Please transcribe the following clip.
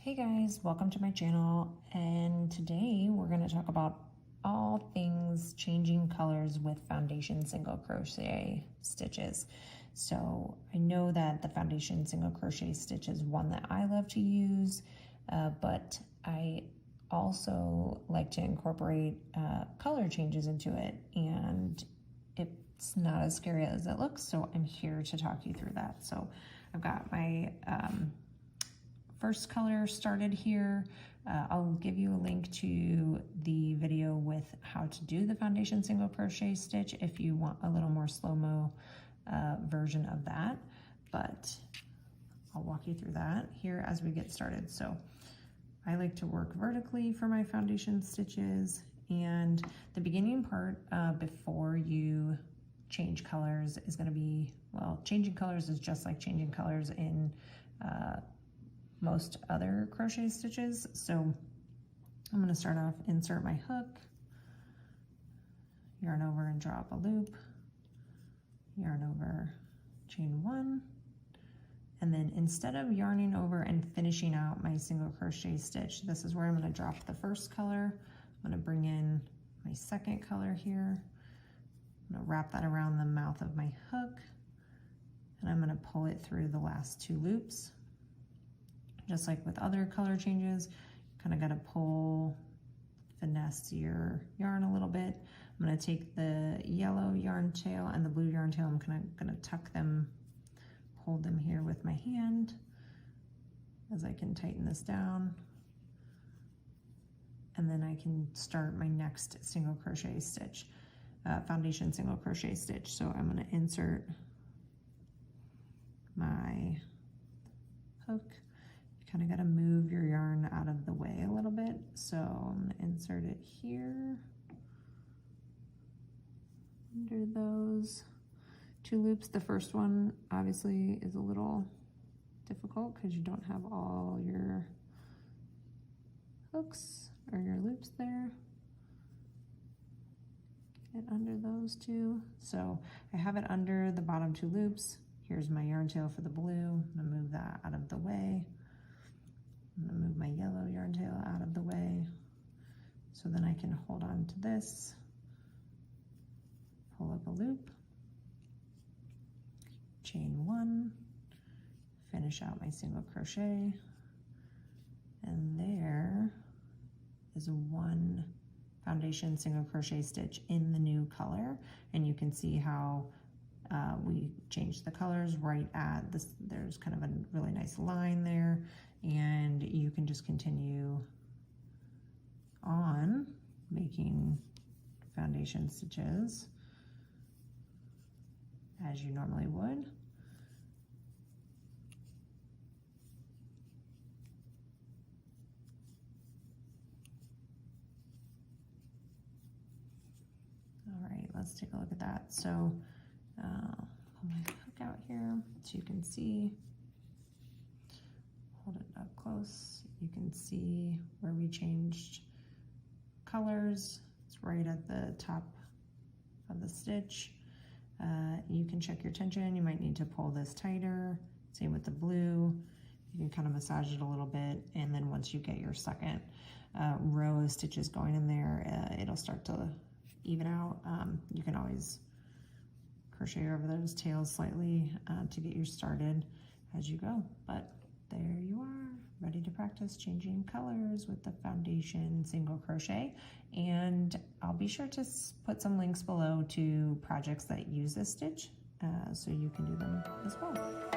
Hey guys, welcome to my channel, and today we're going to talk about all things changing colors with foundation single crochet stitches. So I know that the foundation single crochet stitch is one that I love to use, but I also like to incorporate color changes into it, and it's not as scary as it looks, so I'm here to talk you through that. So I've got my first color started here. I'll give you a link to the video with how to do the foundation single crochet stitch if you want a little more slow-mo version of that, but I'll walk you through that here as we get started. So I like to work vertically for my foundation stitches, and the beginning part before you change colors is going to be, well, changing colors is just like changing colors in most other crochet stitches. So I'm going to start off, insert my hook, yarn over and draw up a loop, yarn over, chain one, and then instead of yarning over and finishing out my single crochet stitch, this is where I'm going to drop the first color. I'm going to bring in my second color here. I'm going to wrap that around the mouth of my hook, and I'm going to pull it through the last two loops. Just like with other color changes, you kind of got to pull, finesse your yarn a little bit. I'm going to take the yellow yarn tail and the blue yarn tail, I'm kind of going to tuck them, hold them here with my hand as I can tighten this down. And then I can start my next single crochet stitch, foundation single crochet stitch. So I'm going to insert my hook. Kind of got to move your yarn out of the way a little bit. So I'm going to insert it here under those two loops. The first one obviously is a little difficult because you don't have all your hooks or your loops there. Get under those two. So I have it under the bottom two loops. Here's my yarn tail for the blue. I'm going to move that out of the way. I'm going to move my yellow yarn tail out of the way so then I can hold on to this, pull up a loop, chain one, finish out my single crochet, and there is one foundation single crochet stitch in the new color. And you can see how we changed the colors right at this. There's kind of a really nice line there, and you can just continue on making foundation stitches as you normally would. All right, let's take a look at that. So pull my hook out here so you can see. Hold it up close. You can see where we changed colors. It's right at the top of the stitch. You can check your tension. You might need to pull this tighter. Same with the blue. You can kind of massage it a little bit, and then once you get your second row of stitches going in there, it'll start to even out. You can always crochet over those tails slightly to get you started as you go. But there you are, ready to practice changing colors with the foundation single crochet. And I'll be sure to put some links below to projects that use this stitch so you can do them as well.